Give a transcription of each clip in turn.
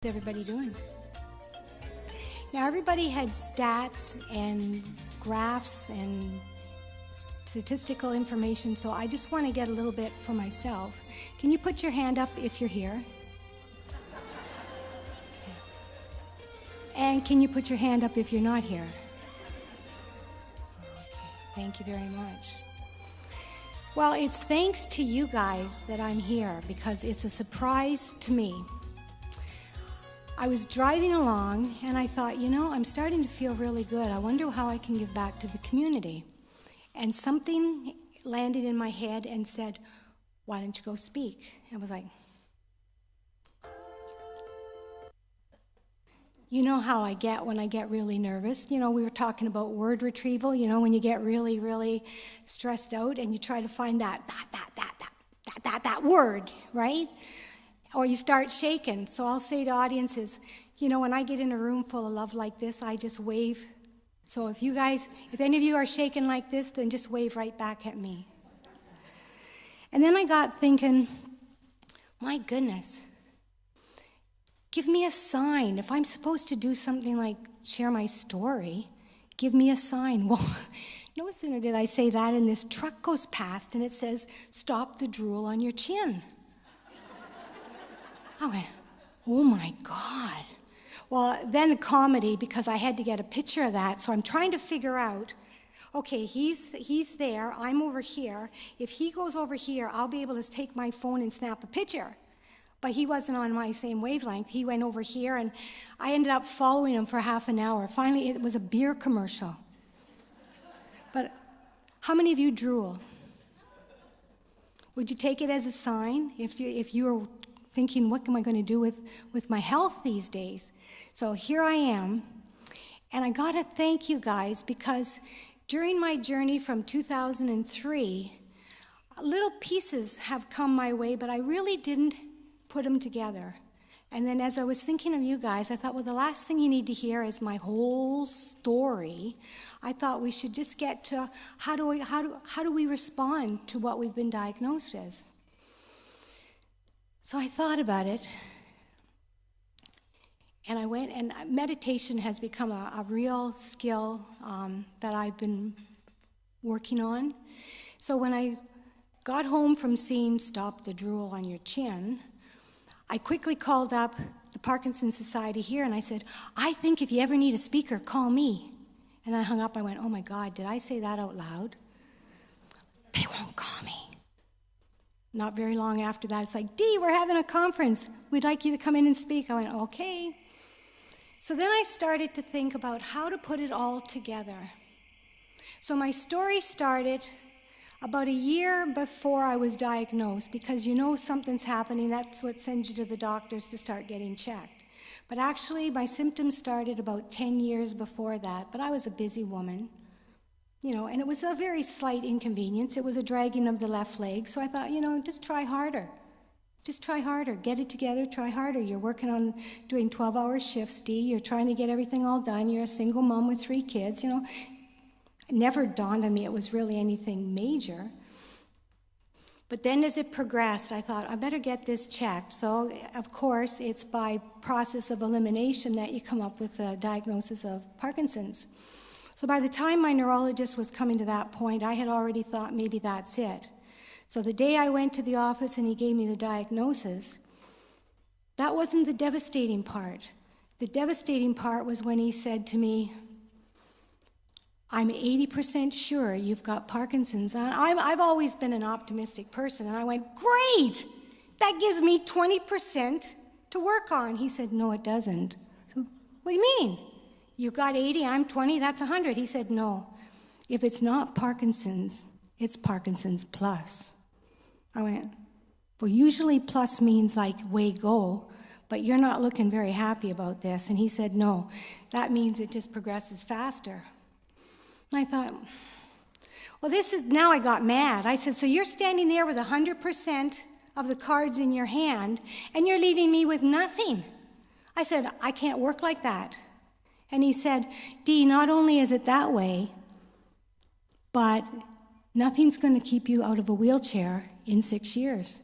How's everybody doing? Now, everybody had stats and graphs and statistical information, so I just want to get a little bit for myself. Can you put your hand up if you're here? Okay. And can you put your hand up if you're not here? Okay, thank you very much. Well, it's thanks to you guys that I'm here because it's a surprise to me. I was driving along and I thought, I'm starting to feel really good. I wonder how I can give back to the community. And something landed in my head and said, why don't you go speak? I was like, you know how I get when I get really nervous. We were talking about word retrieval, when you get really, really stressed out and you try to find that word, right? Or you start shaking. So I'll say to audiences, when I get in a room full of love like this, I just wave. So if any of you are shaking like this, then just wave right back at me. And then I got thinking, my goodness, give me a sign. If I'm supposed to do something like share my story, give me a sign. Well, no sooner did I say that, and this truck goes past, and it says, stop the drool on your chin. I went, oh my God. Well, then comedy, because I had to get a picture of that, so I'm trying to figure out, okay, he's there, I'm over here. If he goes over here, I'll be able to take my phone and snap a picture. But he wasn't on my same wavelength. He went over here, and I ended up following him for half an hour. Finally, it was a beer commercial. But how many of you drool? Would you take it as a sign if you were thinking, what am I going to do with my health these days? So here I am, and I got to thank you guys because during my journey from 2003, little pieces have come my way, but I really didn't put them together. And then as I was thinking of you guys, I thought, well, the last thing you need to hear is my whole story. I thought we should just get to how do we respond to what we've been diagnosed as. So I thought about it, and I went, and meditation has become a real skill that I've been working on. So when I got home from seeing Stop the Drool on Your Chin, I quickly called up the Parkinson Society here, and I said, I think if you ever need a speaker, call me. And I hung up, I went, oh my God, did I say that out loud? They won't call me. Not very long after that, it's like, Dee, we're having a conference. We'd like you to come in and speak. I went, okay. So then I started to think about how to put it all together. So my story started about a year before I was diagnosed, because something's happening, that's what sends you to the doctors to start getting checked. But actually, my symptoms started about 10 years before that, but I was a busy woman. And it was a very slight inconvenience. It was a dragging of the left leg. So I thought, just try harder. Just try harder. Get it together, try harder. You're working on doing 12-hour shifts, Dee. You're trying to get everything all done. You're a single mom with 3 kids, It never dawned on me it was really anything major. But then as it progressed, I thought, I better get this checked. So, of course, it's by process of elimination that you come up with a diagnosis of Parkinson's. So by the time my neurologist was coming to that point, I had already thought maybe that's it. So the day I went to the office and he gave me the diagnosis, that wasn't the devastating part. The devastating part was when he said to me, I'm 80% sure you've got Parkinson's. And I've always been an optimistic person, and I went, great! That gives me 20% to work on. He said, no, it doesn't. So, what do you mean? You got 80, I'm 20, that's 100. He said, no, if it's not Parkinson's, it's Parkinson's plus. I went, well, usually plus means like way go, but you're not looking very happy about this. And he said, no, that means it just progresses faster. And I thought, well, now I got mad. I said, so you're standing there with 100% of the cards in your hand, and you're leaving me with nothing. I said, I can't work like that. And he said, Dee, not only is it that way, but nothing's going to keep you out of a wheelchair in 6 years.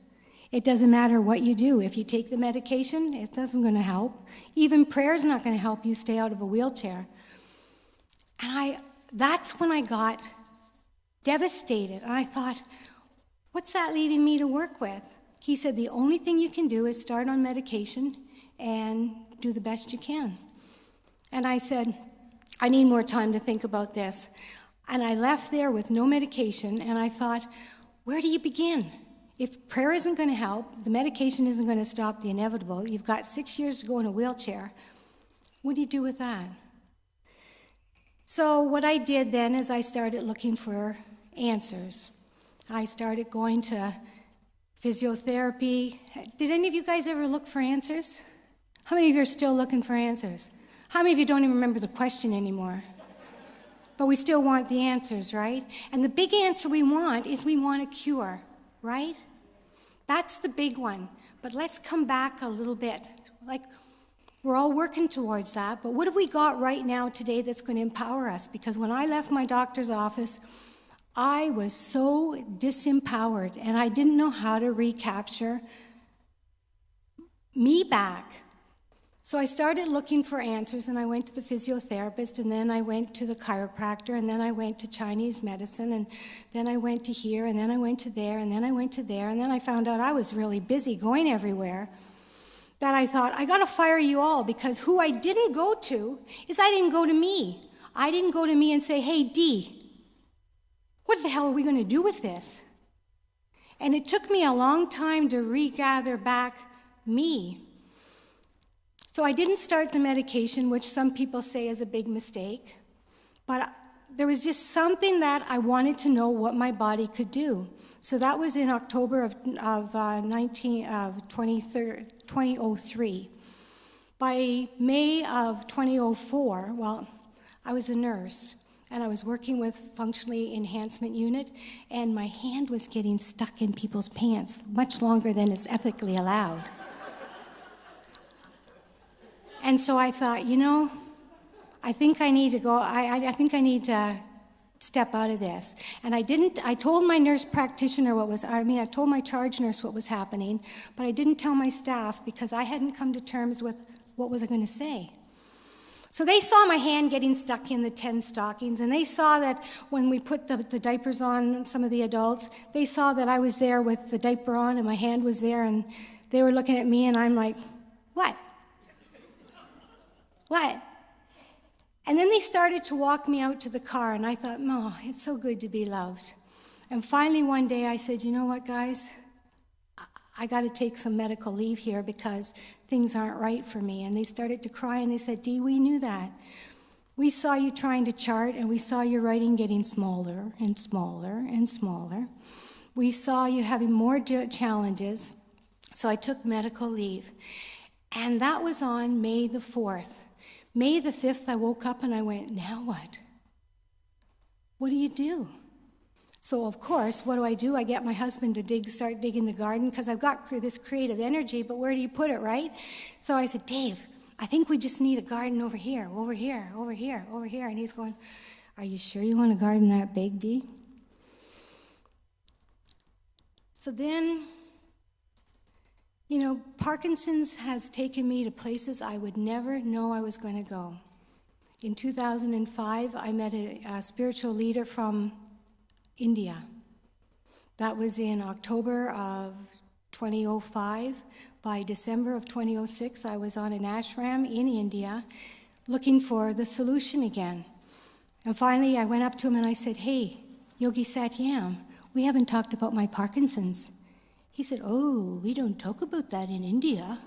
It doesn't matter what you do. If you take the medication, it doesn't going to help. Even prayer is not going to help you stay out of a wheelchair. And that's when I got devastated. And I thought, what's that leaving me to work with? He said, the only thing you can do is start on medication and do the best you can. And I said, I need more time to think about this. And I left there with no medication, and I thought, where do you begin? If prayer isn't going to help, the medication isn't going to stop the inevitable, you've got 6 years to go in a wheelchair, what do you do with that? So what I did then is I started looking for answers. I started going to physiotherapy. Did any of you guys ever look for answers? How many of you are still looking for answers? How many of you don't even remember the question anymore? But we still want the answers, right? And the big answer we want is we want a cure, right? That's the big one. But let's come back a little bit. Like, we're all working towards that, but what have we got right now today that's going to empower us? Because when I left my doctor's office, I was so disempowered, and I didn't know how to recapture me back. So I started looking for answers, and I went to the physiotherapist, and then I went to the chiropractor, and then I went to Chinese medicine, and then I went to here, and then I went to there, and then I went to there, and then I found out I was really busy going everywhere, that I thought, I got to fire you all, because who I didn't go to is I didn't go to me. I didn't go to me and say, hey, Dee, what the hell are we going to do with this? And it took me a long time to regather back me. So I didn't start the medication, which some people say is a big mistake, but there was just something that I wanted to know what my body could do. So that was in October of 2003. By May of 2004, well, I was a nurse, and I was working with functionally enhancement unit, and my hand was getting stuck in people's pants much longer than is ethically allowed. And so I thought, you know, I think I need to go, I think I need to step out of this. And I told my nurse practitioner I told my charge nurse what was happening, but I didn't tell my staff because I hadn't come to terms with what was I going to say. So they saw my hand getting stuck in the 10 stockings, and they saw that when we put the diapers on some of the adults, they saw that I was there with the diaper on and my hand was there, and they were looking at me, and I'm like, what? What? And then they started to walk me out to the car, and I thought, no, it's so good to be loved. And finally one day I said, you know what, guys? I got to take some medical leave here because things aren't right for me. And they started to cry, and they said, Dee, we knew that. We saw you trying to chart, and we saw your writing getting smaller and smaller and smaller. We saw you having more challenges, so I took medical leave. And that was on May the 4th. May the 5th, I woke up and I went, now what? What do you do? So, of course, what do? I get my husband to start digging the garden because I've got this creative energy, but where do you put it, right? So I said, Dave, I think we just need a garden over here, over here, over here, over here. And he's going, are you sure you want a garden that big, Dee? So then, you know, Parkinson's has taken me to places I would never know I was going to go. In 2005, I met a spiritual leader from India. That was in October of 2005. By December of 2006, I was on an ashram in India looking for the solution again. And finally, I went up to him and I said, hey, Yogi Satyam, we haven't talked about my Parkinson's. He said, oh, we don't talk about that in India. I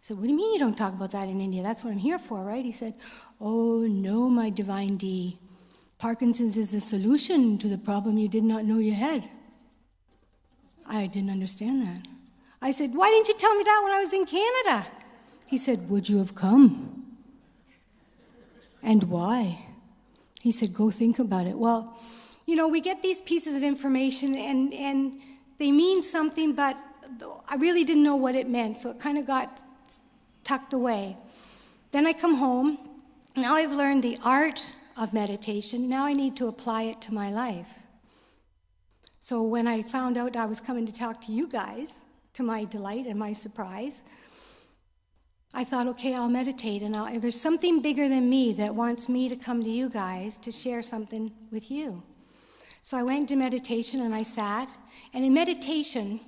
said, what do you mean you don't talk about that in India? That's what I'm here for, right? He said, oh, no, my divine Dee. Parkinson's is the solution to the problem you did not know you had. I didn't understand that. I said, why didn't you tell me that when I was in Canada? He said, would you have come? And why? He said, go think about it. Well, you know, we get these pieces of information and they mean something, but I really didn't know what it meant, so it kind of got tucked away. Then I come home. Now I've learned the art of meditation. Now I need to apply it to my life. So when I found out I was coming to talk to you guys, to my delight and my surprise, I thought, okay, I'll meditate, and there's something bigger than me that wants me to come to you guys to share something with you. So I went to meditation, and I sat, and in meditation,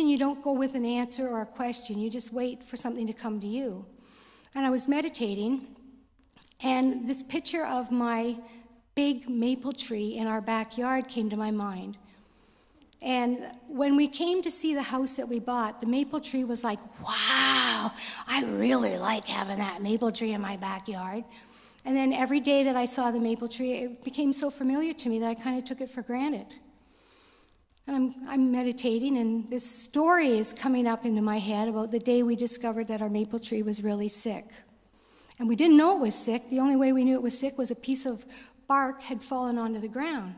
you don't go with an answer or a question, you just wait for something to come to you. And I was meditating, and this picture of my big maple tree in our backyard came to my mind. And when we came to see the house that we bought, the maple tree was like, wow, I really like having that maple tree in my backyard. And then every day that I saw the maple tree, it became so familiar to me that I kind of took it for granted. And I'm meditating, and this story is coming up into my head about the day we discovered that our maple tree was really sick. And we didn't know it was sick. The only way we knew it was sick was a piece of bark had fallen onto the ground.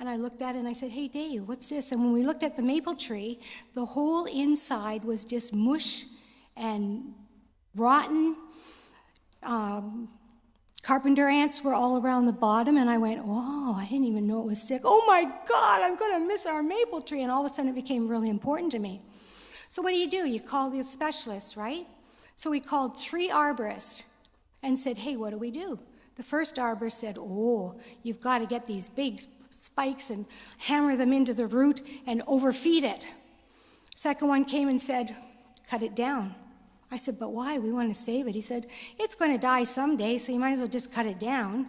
And I looked at it and I said, hey, Dave, what's this? And when we looked at the maple tree, the whole inside was just mush and rotten. Carpenter ants were all around the bottom, and I went, oh, I didn't even know it was sick. Oh my God, I'm going to miss our maple tree. And all of a sudden it became really important to me. So what do? You call the specialists, right? So we called 3 arborists and said, hey, what do we do? The first arborist said, oh, you've got to get these big spikes and hammer them into the root and overfeed it. Second one came and said, cut it down. I said, but why? We want to save it. He said, it's going to die someday, so you might as well just cut it down.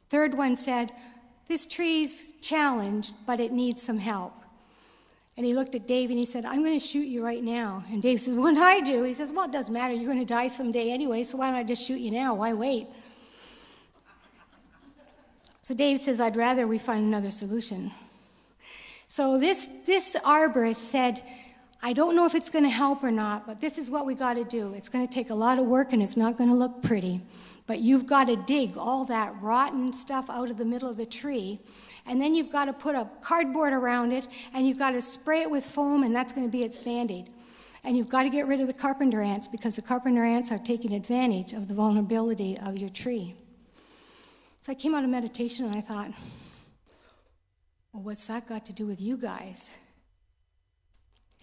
Third one said, this tree's challenged, but it needs some help. And he looked at Dave and he said, I'm going to shoot you right now. And Dave says, what do I do? He says, well, it doesn't matter. You're going to die someday anyway, so why don't I just shoot you now? Why wait? So Dave says, I'd rather we find another solution. So this arborist said, I don't know if it's going to help or not, but this is what we got to do. It's going to take a lot of work, and it's not going to look pretty. But you've got to dig all that rotten stuff out of the middle of the tree, and then you've got to put a cardboard around it, and you've got to spray it with foam, and that's going to be its Band-Aid. And you've got to get rid of the carpenter ants, because the carpenter ants are taking advantage of the vulnerability of your tree. So I came out of meditation, and I thought, well, what's that got to do with you guys?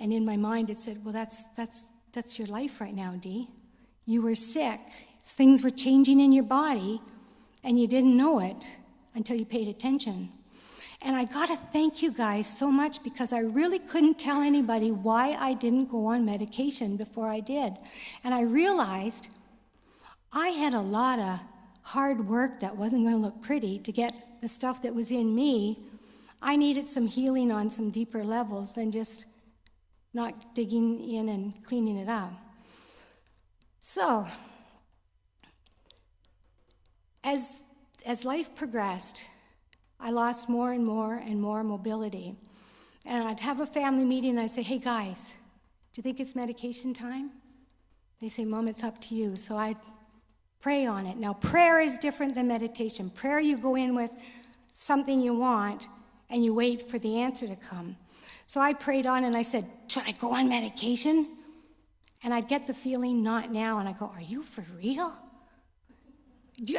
And in my mind, it said, well, that's your life right now, Dee. You were sick. Things were changing in your body, and you didn't know it until you paid attention. And I got to thank you guys so much, because I really couldn't tell anybody why I didn't go on medication before I did. And I realized I had a lot of hard work that wasn't going to look pretty to get the stuff that was in me. I needed some healing on some deeper levels than just not digging in and cleaning it up. So, as life progressed, I lost more and more and more mobility. And I'd have a family meeting, and I'd say, hey guys, do you think it's medication time? They say, Mom, it's up to you. So I'd pray on it. Now, prayer is different than meditation. Prayer, you go in with something you want, and you wait for the answer to come. So I prayed on, and I said, should I go on medication? And I'd get the feeling, not now. And I go, are you for real?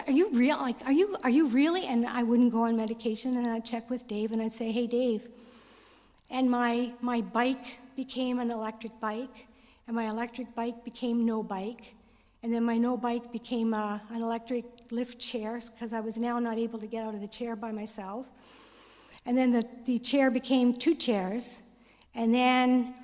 Are you real? Like, are you really? And I wouldn't go on medication, and I'd check with Dave, and I'd say, hey, Dave. And my bike became an electric bike, and my electric bike became no bike. And then my no bike became an electric lift chair, because I was now not able to get out of the chair by myself. And then the chair became 2 chairs. And then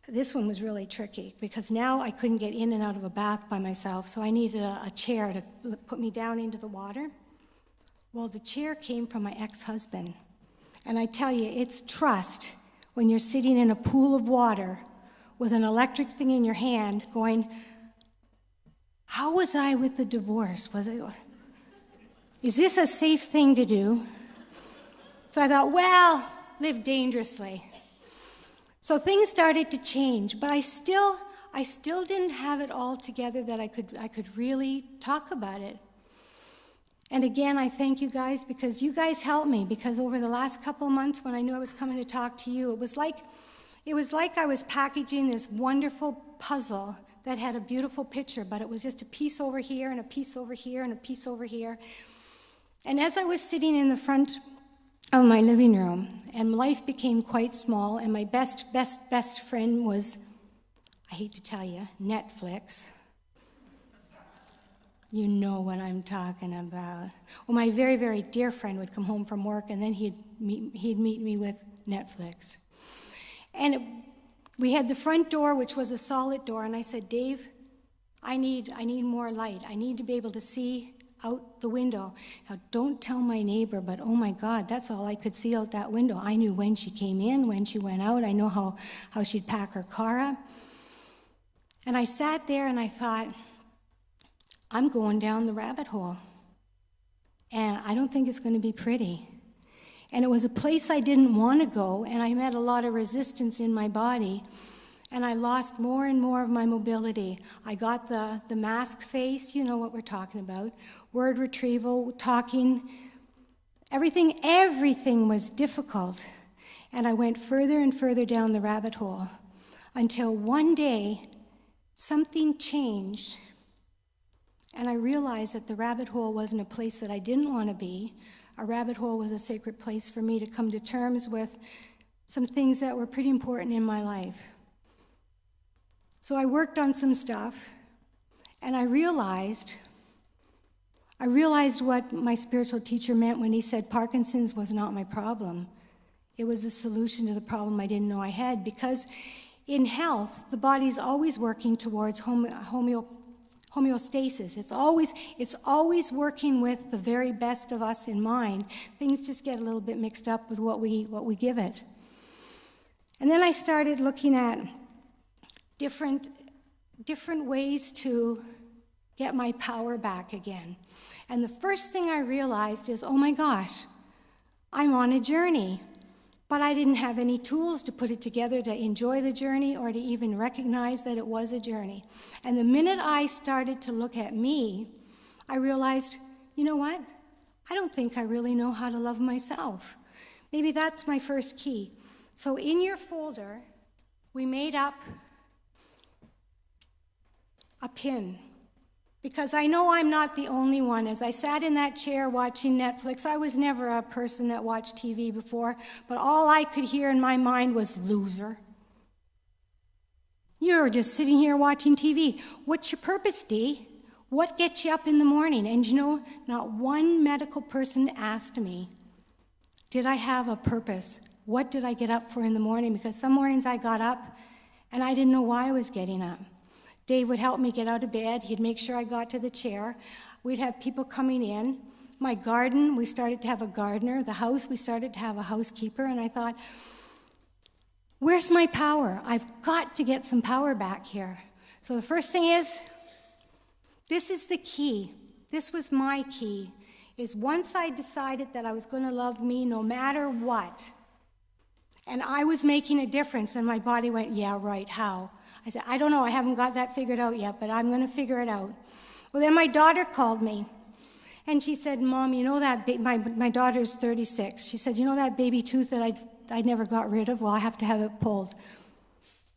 this one was really tricky, because now I couldn't get in and out of a bath by myself, so I needed a chair to put me down into the water. Well, the chair came from my ex-husband. And I tell you, it's trust when you're sitting in a pool of water with an electric thing in your hand going, how was I with the divorce? Is this a safe thing to do? So I thought, well, live dangerously. So things started to change, but I still didn't have it all together that I could really talk about it. And again, I thank you guys, because you guys helped me, because over the last couple of months when I knew I was coming to talk to you, it was like I was packaging this wonderful puzzle that had a beautiful picture, but it was just a piece over here and a piece over here and a piece over here. And as I was sitting in the front of my living room, and life became quite small, and my best friend was, I hate to tell you, Netflix. You know what I'm talking about. Well, my very, very dear friend would come home from work, and then he'd meet me with Netflix. And we had the front door, which was a solid door, and I said, Dave, I need more light. I need to be able to see out the window. Now, don't tell my neighbor, but oh my God, that's all I could see out that window. I knew when she came in, when she went out. I know how she'd pack her car up. And I sat there and I thought, I'm going down the rabbit hole. And I don't think it's going to be pretty. And it was a place I didn't want to go, and I met a lot of resistance in my body. And I lost more and more of my mobility. I got the mask face, you know what we're talking about, word retrieval, talking. Everything was difficult. And I went further and further down the rabbit hole until one day something changed. And I realized that the rabbit hole wasn't a place that I didn't want to be. A rabbit hole was a sacred place for me to come to terms with some things that were pretty important in my life. So I worked on some stuff, and I realized what my spiritual teacher meant when he said Parkinson's was not my problem. It was a solution to the problem I didn't know I had, because in health, the body's always working towards homeostasis. It's always working with the very best of us in mind. Things just get a little bit mixed up with what we give it. And then I started looking at different ways to get my power back again. And the first thing I realized is, oh my gosh, I'm on a journey. But I didn't have any tools to put it together to enjoy the journey or to even recognize that it was a journey. And the minute I started to look at me, I realized, you know what? I don't think I really know how to love myself. Maybe that's my first key. So in your folder, we made up a pin. Because I know I'm not the only one. As I sat in that chair watching Netflix, I was never a person that watched TV before, but all I could hear in my mind was loser. You're just sitting here watching TV. What's your purpose, Dee? What gets you up in the morning? And you know, not one medical person asked me, did I have a purpose? What did I get up for in the morning? Because some mornings I got up and I didn't know why I was getting up. Dave would help me get out of bed. He'd make sure I got to the chair. We'd have people coming in. My garden, we started to have a gardener. The house, we started to have a housekeeper. And I thought, where's my power? I've got to get some power back here. So the first thing is, this is the key. This was my key, is once I decided that I was going to love me no matter what, and I was making a difference, and my body went, yeah, right, how? I said, I don't know, I haven't got that figured out yet, but I'm going to figure it out. Well, then my daughter called me, and she said, Mom, you know that, my daughter's 36. She said, you know that baby tooth that I never got rid of? Well, I have to have it pulled.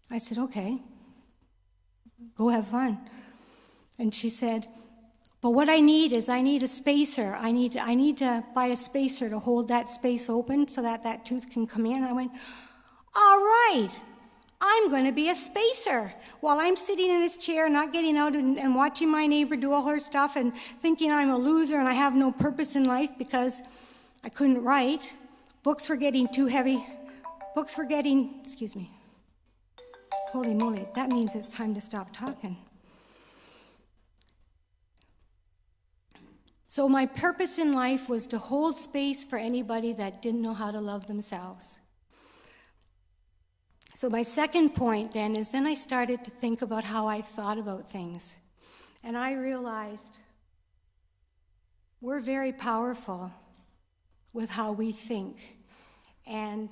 I said, okay, go have fun. And she said, but what I need is I need a spacer. I need to buy a spacer to hold that space open so that that tooth can come in. I went, all right. I'm going to be a spacer. While I'm sitting in this chair, not getting out and watching my neighbor do all her stuff and thinking I'm a loser and I have no purpose in life because I couldn't write. Books were getting too heavy. Excuse me. Holy moly, that means it's time to stop talking. So my purpose in life was to hold space for anybody that didn't know how to love themselves. So my second point then is I started to think about how I thought about things. And I realized we're very powerful with how we think. And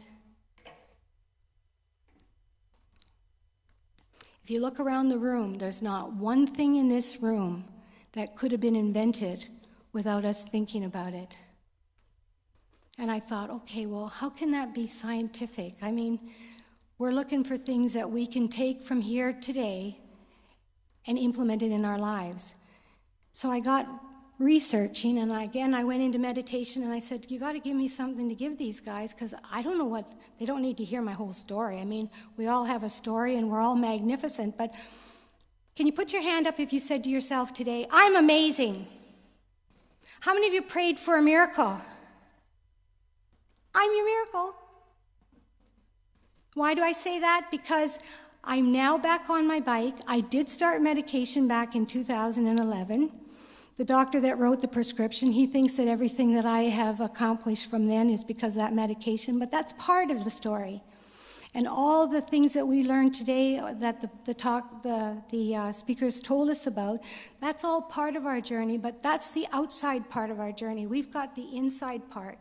if you look around the room, there's not one thing in this room that could have been invented without us thinking about it. And I thought, okay, well, how can that be scientific? I mean, we're looking for things that we can take from here today and implement it in our lives. So I got researching, and I went into meditation, and I said, you got to give me something to give these guys, because I don't know what, they don't need to hear my whole story. I mean, we all have a story, and we're all magnificent, but can you put your hand up if you said to yourself today, I'm amazing? How many of you prayed for a miracle? I'm your miracle. Why do I say that? Because I'm now back on my bike. I did start medication back in 2011. The doctor that wrote the prescription, he thinks that everything that I have accomplished from then is because of that medication, but that's part of the story. And all the things that we learned today that the speakers told us about, that's all part of our journey, but that's the outside part of our journey. We've got the inside part.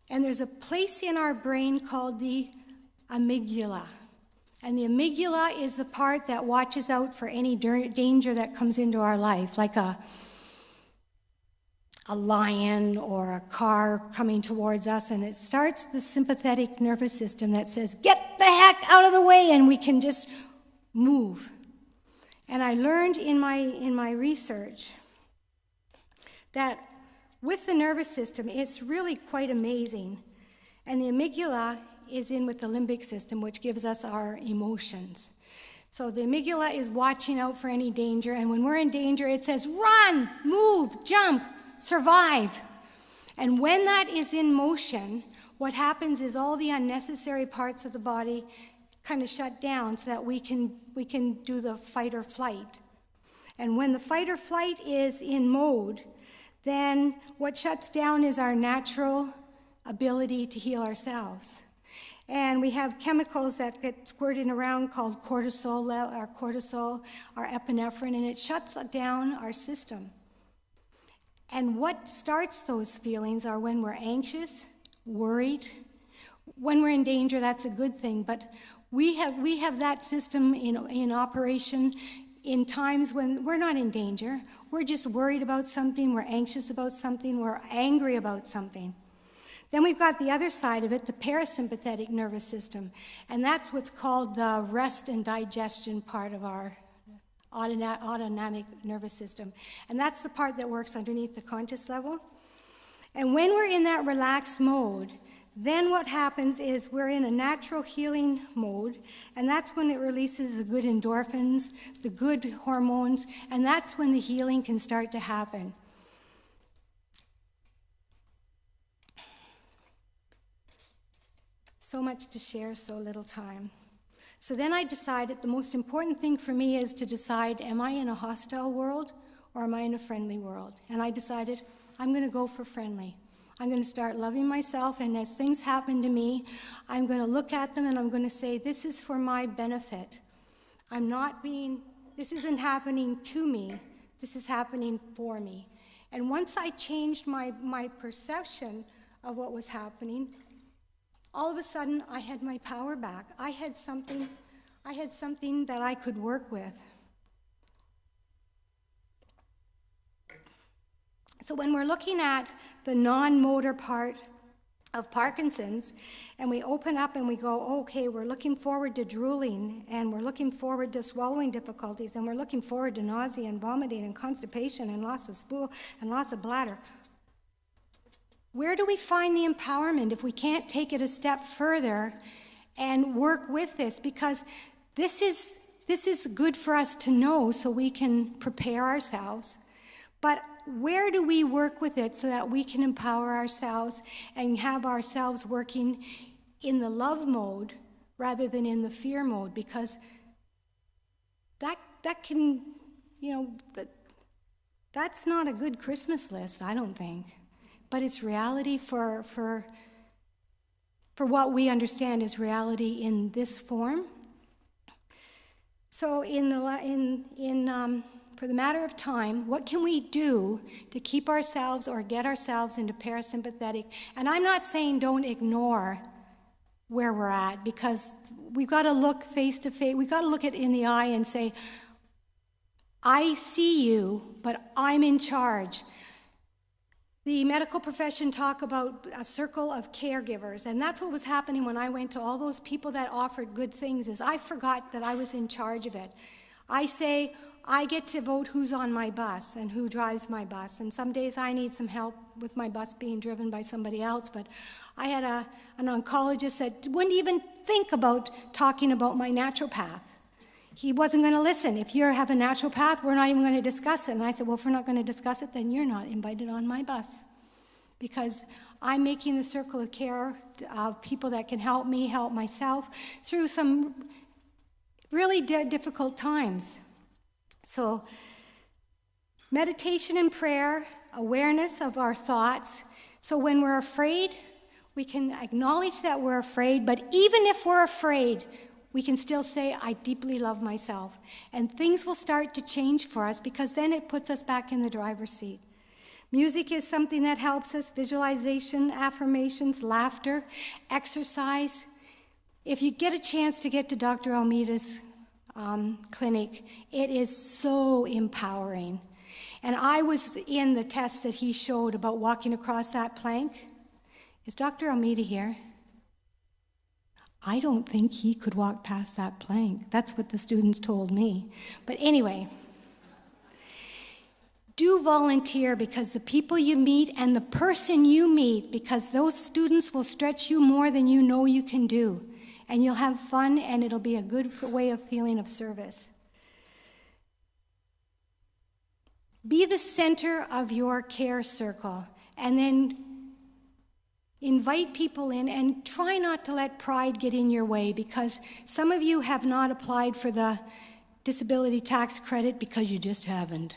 And there's a place in our brain called the amygdala. And the amygdala is the part that watches out for any danger that comes into our life, like a lion or a car coming towards us, and it starts the sympathetic nervous system that says, get the heck out of the way, and we can just move. And I learned in my research that with the nervous system, it's really quite amazing. And the amygdala is in with the limbic system, which gives us our emotions. So the amygdala is watching out for any danger, and when we're in danger, it says, run, move, jump, survive. And when that is in motion, what happens is all the unnecessary parts of the body kind of shut down so that we can do the fight or flight. And when the fight or flight is in mode, then what shuts down is our natural ability to heal ourselves. And we have chemicals that get squirted around called cortisol, our epinephrine, and it shuts down our system. And what starts those feelings are when we're anxious, worried. When we're in danger, that's a good thing, but we have that system in operation in times when we're not in danger. We're just worried about something, we're anxious about something, we're angry about something. Then we've got the other side of it, the parasympathetic nervous system, and that's what's called the rest and digestion part of our autonomic nervous system. And that's the part that works underneath the conscious level. And when we're in that relaxed mode, then what happens is we're in a natural healing mode, and that's when it releases the good endorphins, the good hormones, and that's when the healing can start to happen. So much to share, so little time. So then I decided the most important thing for me is to decide, am I in a hostile world or am I in a friendly world? And I decided I'm going to go for friendly. I'm going to start loving myself, and as things happen to me, I'm going to look at them and I'm going to say, this is for my benefit. This isn't happening to me, this is happening for me. And once I changed my perception of what was happening, all of a sudden, I had my power back. I had something that I could work with. So when we're looking at the non-motor part of Parkinson's, and we open up and we go, okay, we're looking forward to drooling, and we're looking forward to swallowing difficulties, and we're looking forward to nausea and vomiting and constipation and loss of stool and loss of bladder. Where do we find the empowerment if we can't take it a step further and work with this? Because this is good for us to know so we can prepare ourselves. But where do we work with it so that we can empower ourselves and have ourselves working in the love mode rather than in the fear mode? Because that can, that's not a good Christmas list, I don't think. But it's reality for what we understand is reality in this form. So for the matter of time, what can we do to keep ourselves or get ourselves into parasympathetic? And I'm not saying don't ignore where we're at, because we've got to look face to face. We've got to look it in the eye and say, I see you, but I'm in charge. The medical profession talk about a circle of caregivers, and that's what was happening when I went to all those people that offered good things, is I forgot that I was in charge of it. I say, I get to vote who's on my bus and who drives my bus. And some days I need some help with my bus being driven by somebody else. But I had an oncologist that wouldn't even think about talking about my naturopath. He wasn't going to listen. If you have a naturopath, we're not even going to discuss it. And I said, well, if we're not going to discuss it, then you're not invited on my bus. Because I'm making the circle of care of people that can help me, help myself through some really difficult times. So meditation and prayer, awareness of our thoughts. So when we're afraid, we can acknowledge that we're afraid, but even if we're afraid, we can still say, I deeply love myself. And things will start to change for us because then it puts us back in the driver's seat. Music is something that helps us, visualization, affirmations, laughter, exercise. If you get a chance to get to Dr. Almeida's clinic, it is so empowering. And I was in the test that he showed about walking across that plank. Is Dr. Almeida here? I don't think he could walk past that plank. That's what the students told me. But anyway, do volunteer, because the people you meet and the person you meet, because those students will stretch you more than you know you can do. And you'll have fun, and it'll be a good way of feeling of service. Be the center of your care circle, and then invite people in, and try not to let pride get in your way, because some of you have not applied for the disability tax credit because you just haven't.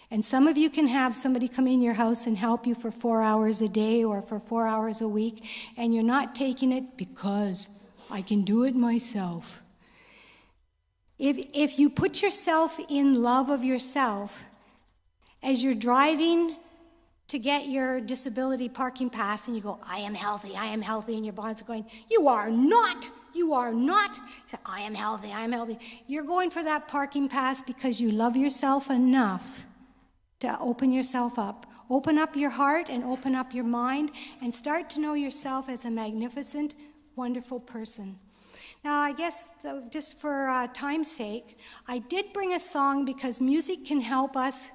And some of you can have somebody come in your house and help you for 4 hours a day or for 4 hours a week, and you're not taking it because I can do it myself. If you put yourself in love of yourself, as you're driving to get your disability parking pass and you go, I am healthy, and your body's going, you are not. You say, I am healthy. You're going for that parking pass because you love yourself enough to open yourself up. Open up your heart and open up your mind and start to know yourself as a magnificent, wonderful person. Now, I guess just for time's sake, I did bring a song because music can help us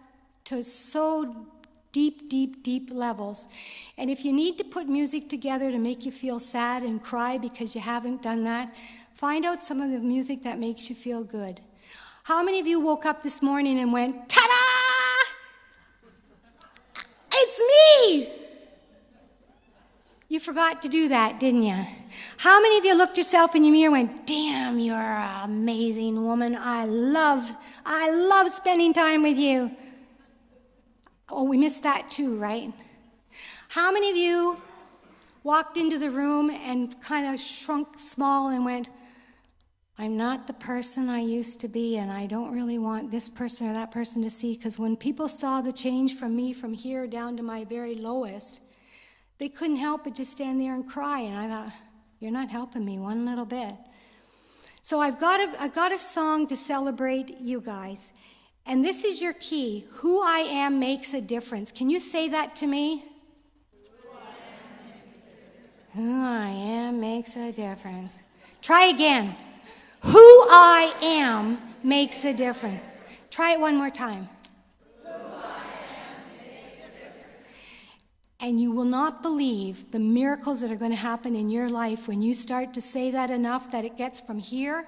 to so deep levels. And if you need to put music together to make you feel sad and cry because you haven't done that, find out some of the music that makes you feel good. How many of you woke up this morning and went, ta-da! It's me! You forgot to do that, didn't you? How many of you looked yourself in your mirror and went, damn, you're an amazing woman. I love spending time with you. Oh, we missed that too, right? How many of you walked into the room and kind of shrunk small and went, I'm not the person I used to be, and I don't really want this person or that person to see, because when people saw the change from me from here down to my very lowest, they couldn't help but just stand there and cry, and I thought, you're not helping me one little bit. So I've got a song to celebrate you guys. And this is your key. Who I am makes a difference. Can you say that to me? Who I am makes a difference. Try again. Who I am makes a difference. Try it one more time. Who I am makes a difference. And you will not believe the miracles that are going to happen in your life when you start to say that enough that it gets from here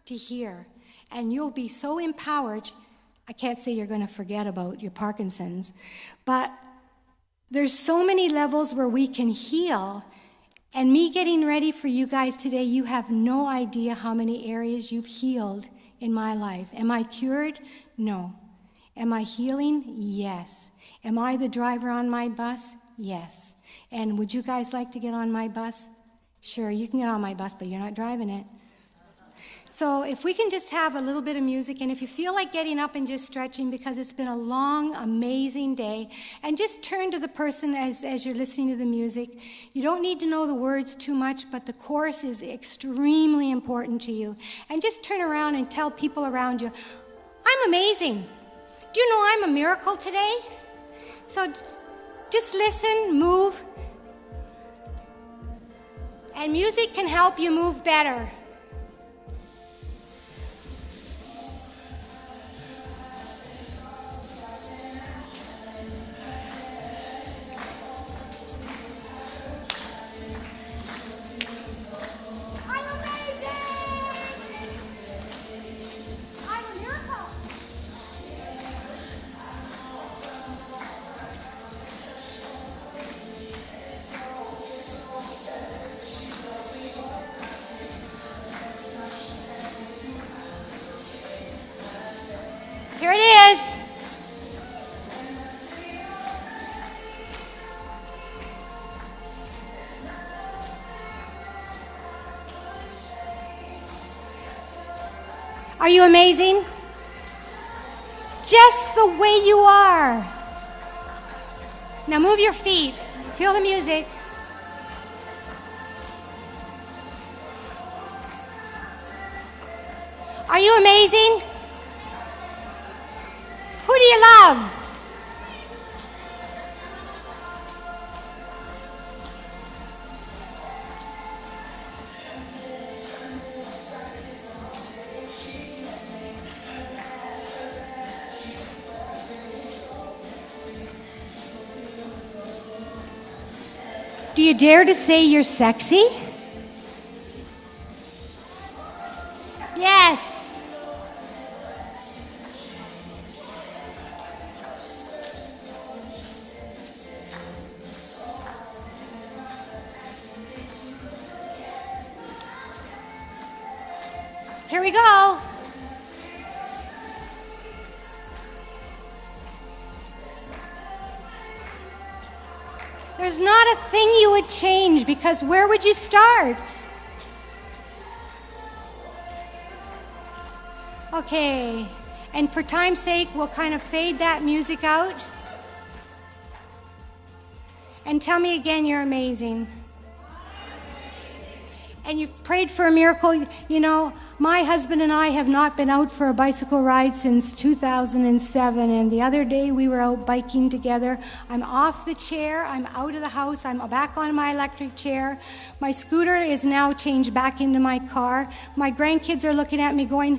to here. And you'll be so empowered. I can't say you're going to forget about your Parkinson's, but there's so many levels where we can heal. And me getting ready for you guys today, you have no idea how many areas you've healed in my life. Am I cured? No. Am I healing? Yes. Am I the driver on my bus? Yes. And would you guys like to get on my bus? Sure, you can get on my bus, but you're not driving it. So if we can just have a little bit of music, and if you feel like getting up and just stretching because it's been a long, amazing day, and just turn to the person as you're listening to the music. You don't need to know the words too much, but the chorus is extremely important to you. And just turn around and tell people around you, I'm amazing. Do you know I'm a miracle today? So just listen, move, and music can help you move better. Are you amazing? Just the way you are. Now move your feet. Feel the music. Are you amazing? Who do you love? Do you dare to say you're sexy? Yes. Here we go. There's not a thing you would change, because where would you start? Okay, and for time's sake, we'll kind of fade that music out. And tell me again, you're amazing. And you've prayed for a miracle. You know, my husband and I have not been out for a bicycle ride since 2007, and the other day we were out biking together. I'm off the chair, I'm out of the house, I'm back on my electric chair. My scooter is now changed back into my car. My grandkids are looking at me going,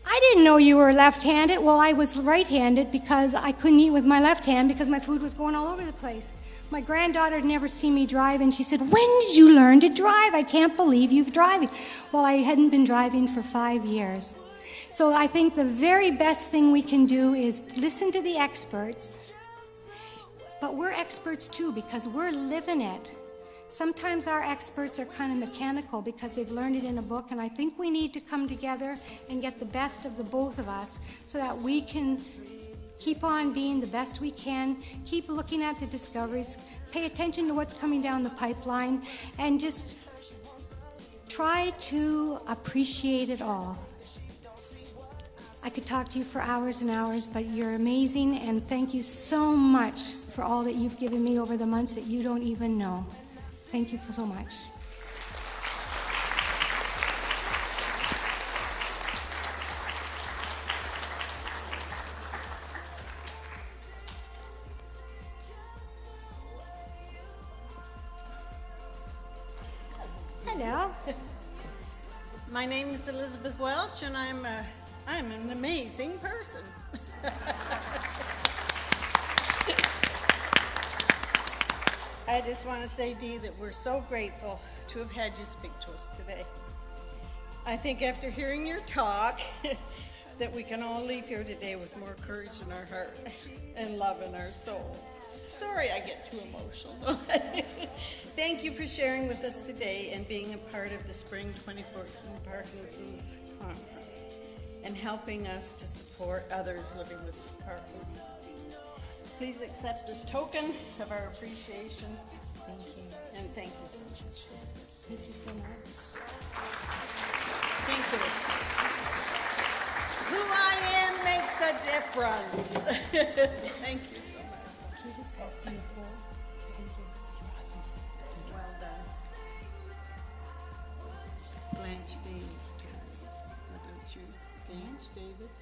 I didn't know you were left-handed. Well, I was right-handed because I couldn't eat with my left hand because my food was going all over the place. My granddaughter had never seen me drive, and she said, when did you learn to drive? I can't believe you've driving. Well, I hadn't been driving for 5 years. So I think the very best thing we can do is listen to the experts. But we're experts too, because we're living it. Sometimes our experts are kind of mechanical because they've learned it in a book, and I think we need to come together and get the best of the both of us so that we can keep on being the best we can, keep looking at the discoveries, pay attention to what's coming down the pipeline, and just try to appreciate it all. I could talk to you for hours and hours, but you're amazing, and thank you so much for all that you've given me over the months that you don't even know. Thank you so much. Hello. My name is Elizabeth Welch, and I'm an amazing person. I just want to say, Dee, that we're so grateful to have had you speak to us today. I think after hearing your talk, that we can all leave here today with more courage in our heart and love in our souls. Sorry I get too emotional. Thank you for sharing with us today and being a part of the Spring 2014 Parkinson's Conference and helping us to support others living with Parkinson's. Please accept this token of our appreciation. Thank you. And thank you so much. Thank you so much. Thank you. Who I am makes a difference. Thank you so much. Well done. Blanche Davis. How about you? Blanche Davis.